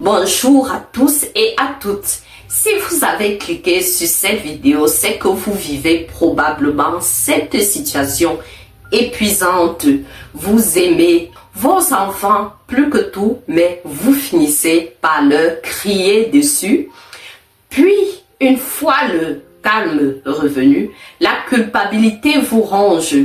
Bonjour à tous et à toutes. Si vous avez cliqué sur cette vidéo, c'est que vous vivez probablement cette situation épuisante. Vous aimez vos enfants plus que tout, mais vous finissez par leur crier dessus. Puis, une fois le calme revenu, la culpabilité vous ronge.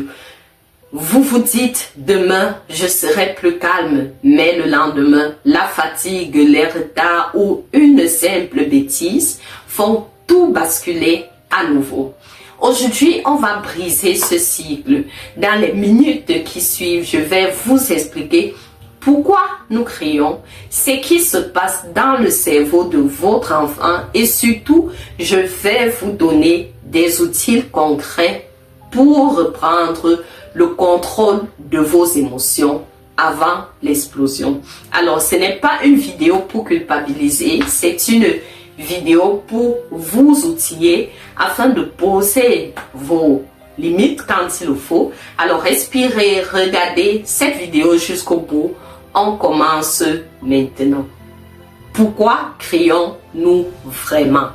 Vous vous dites, demain, je serai plus calme, mais le lendemain, la fatigue, les retards ou une simple bêtise font tout basculer à nouveau. Aujourd'hui, on va briser ce cycle. Dans les minutes qui suivent, je vais vous expliquer pourquoi nous crions, ce qui se passe dans le cerveau de votre enfant et surtout, je vais vous donner des outils concrets pour reprendre le contrôle de vos émotions avant l'explosion. Alors, ce n'est pas une vidéo pour culpabiliser, c'est une vidéo pour vous outiller afin de poser vos limites quand il le faut. Alors, respirez, regardez cette vidéo jusqu'au bout. On commence maintenant. Pourquoi crions-nous vraiment?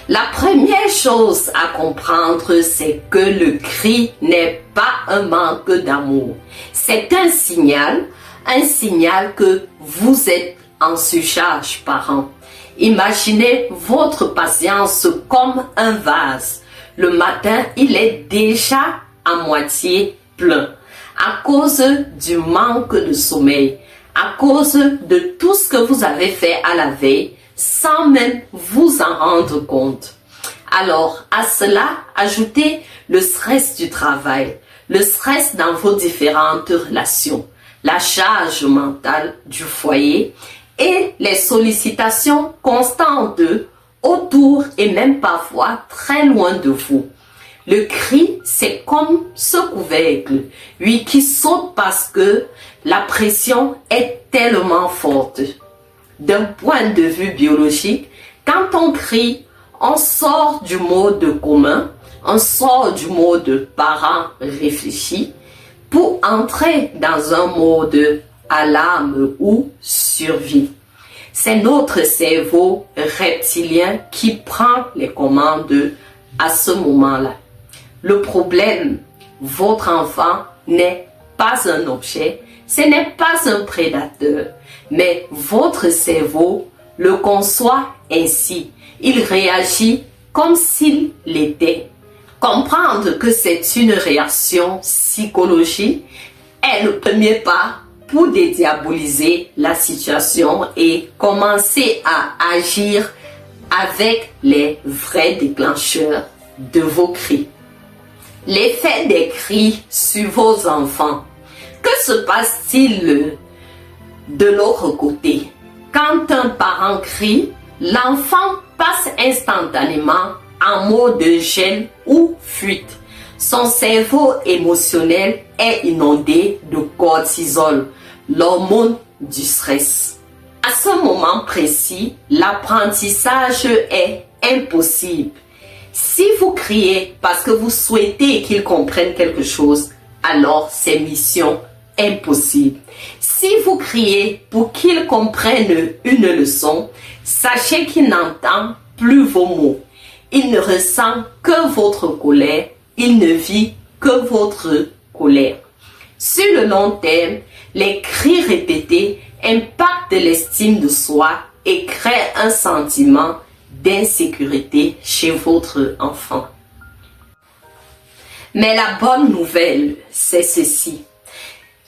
La première chose à comprendre, c'est que le cri n'est pas un manque d'amour. C'est un signal que vous êtes en surcharge parent. Imaginez votre patience comme un vase. Le matin, il est déjà à moitié plein à cause du manque de sommeil, à cause de tout ce que vous avez fait à la veille, sans même vous en rendre compte. Alors, à cela, ajoutez le stress du travail, le stress dans vos différentes relations, la charge mentale du foyer et les sollicitations constantes autour et même parfois très loin de vous. Le cri, c'est comme ce couvercle, oui, qui saute parce que la pression est tellement forte. D'un point de vue biologique, quand on crie, on sort du mode commun, on sort du mode parent réfléchi pour entrer dans un mode alarme ou survie. C'est notre cerveau reptilien qui prend les commandes à ce moment-là. Le problème, votre enfant n'est pas un objet, ce n'est pas un prédateur, mais votre cerveau le conçoit ainsi. Il réagit comme s'il l'était. Comprendre que c'est une réaction psychologique est le premier pas pour dédiaboliser la situation et commencer à agir avec les vrais déclencheurs de vos cris. L'effet des cris sur vos enfants. Que se passe-t-il de l'autre côté? Quand un parent crie, l'enfant passe instantanément en mode gel ou fuite. Son cerveau émotionnel est inondé de cortisol, l'hormone du stress. À ce moment précis, l'apprentissage est impossible. Si vous criez parce que vous souhaitez qu'il comprenne quelque chose, alors c'est mission impossible. Si vous criez pour qu'il comprenne une leçon, sachez qu'il n'entend plus vos mots. Il ne ressent que votre colère, il ne vit que votre colère. Sur le long terme, les cris répétés impactent l'estime de soi et créent un sentiment d'insécurité chez votre enfant. Mais la bonne nouvelle, c'est ceci.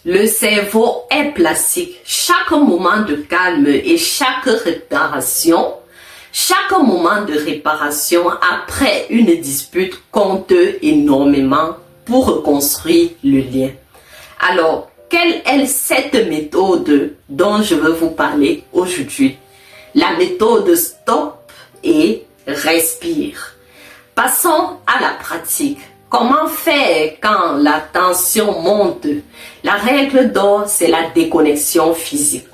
Le cerveau est plastique. Chaque moment de calme et chaque réparation, chaque moment de réparation après une dispute compte énormément pour reconstruire le lien. Alors, quelle est cette méthode dont je veux vous parler aujourd'hui? La méthode stop et respire. Passons à la pratique. Comment faire quand la tension monte? La règle d'or, c'est la déconnexion physique.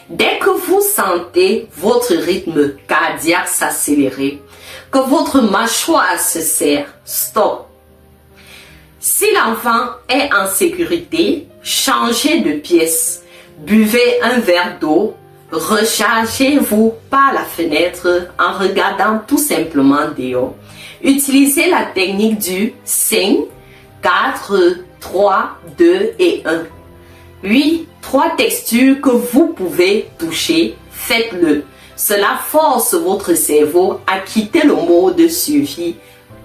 Dès que vous sentez votre rythme cardiaque s'accélérer, que votre mâchoire se serre, stop. Si l'enfant est en sécurité, changez de pièce, buvez un verre d'eau, Rechargez-vous par la fenêtre en regardant tout simplement dehors. Utilisez la technique du 5, 4, 3, 2 et 1. Oui, 3 textures que vous pouvez toucher, faites-le. Cela force votre cerveau à quitter le mode survie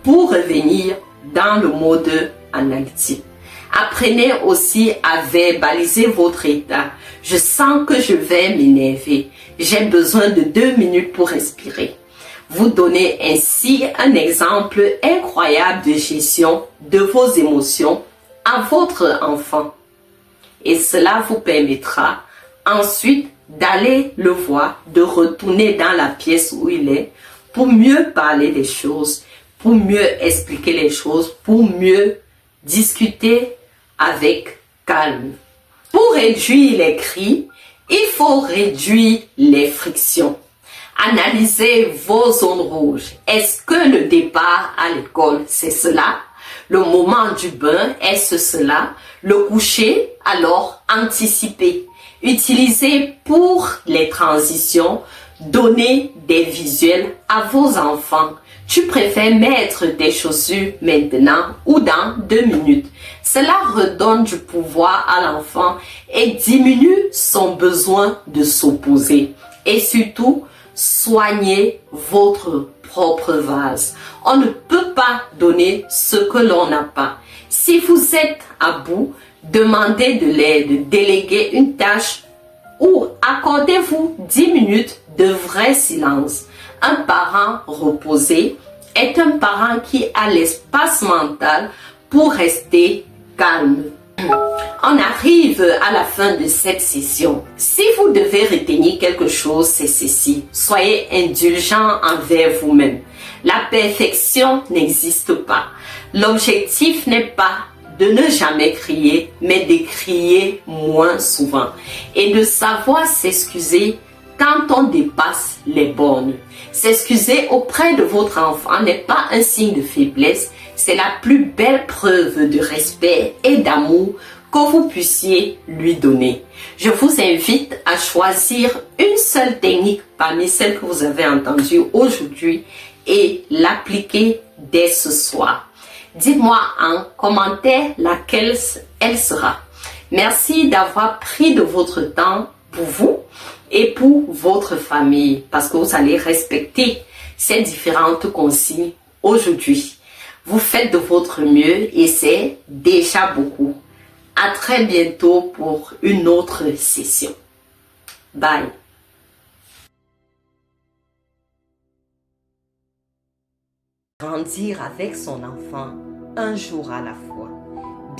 pour revenir dans le mode analytique. Apprenez aussi à verbaliser votre état. Je sens que je vais m'énerver. J'ai besoin de 2 minutes pour respirer. Vous donnez ainsi un exemple incroyable de gestion de vos émotions à votre enfant. Et cela vous permettra ensuite d'aller le voir, de retourner dans la pièce où il est pour mieux parler des choses, pour mieux expliquer les choses, pour mieux discuter avec calme. Pour réduire les cris, il faut réduire les frictions. Analysez vos zones rouges. Est-ce que le départ à l'école, c'est cela? Le moment du bain, est-ce cela? Le coucher, alors anticipez. Utilisez pour les transitions, donnez des visuels à vos enfants. Tu préfères mettre tes chaussures maintenant ou dans 2 minutes. Cela redonne du pouvoir à l'enfant et diminue son besoin de s'opposer. Et surtout, soignez votre propre vase. On ne peut pas donner ce que l'on n'a pas. Si vous êtes à bout, demandez de l'aide, déléguez une tâche ou accordez-vous 10 minutes de vrai silence. Un parent reposé est un parent qui a l'espace mental pour rester calme. On arrive à la fin de cette session. Si vous devez retenir quelque chose, c'est ceci. Soyez indulgent envers vous-même. La perfection n'existe pas. L'objectif n'est pas de ne jamais crier, mais de crier moins souvent. Et de savoir s'excuser quand on dépasse les bornes. S'excuser auprès de votre enfant n'est pas un signe de faiblesse, c'est la plus belle preuve de respect et d'amour que vous puissiez lui donner. Je vous invite à choisir une seule technique parmi celles que vous avez entendues aujourd'hui et l'appliquer dès ce soir. Dites-moi en commentaire laquelle elle sera. Merci d'avoir pris de votre temps pour vous et pour votre famille parce que vous allez respecter ces différentes consignes aujourd'hui. Vous faites de votre mieux et c'est déjà beaucoup. À très bientôt pour une autre session. Bye. Grandir avec son enfant un jour à la fois.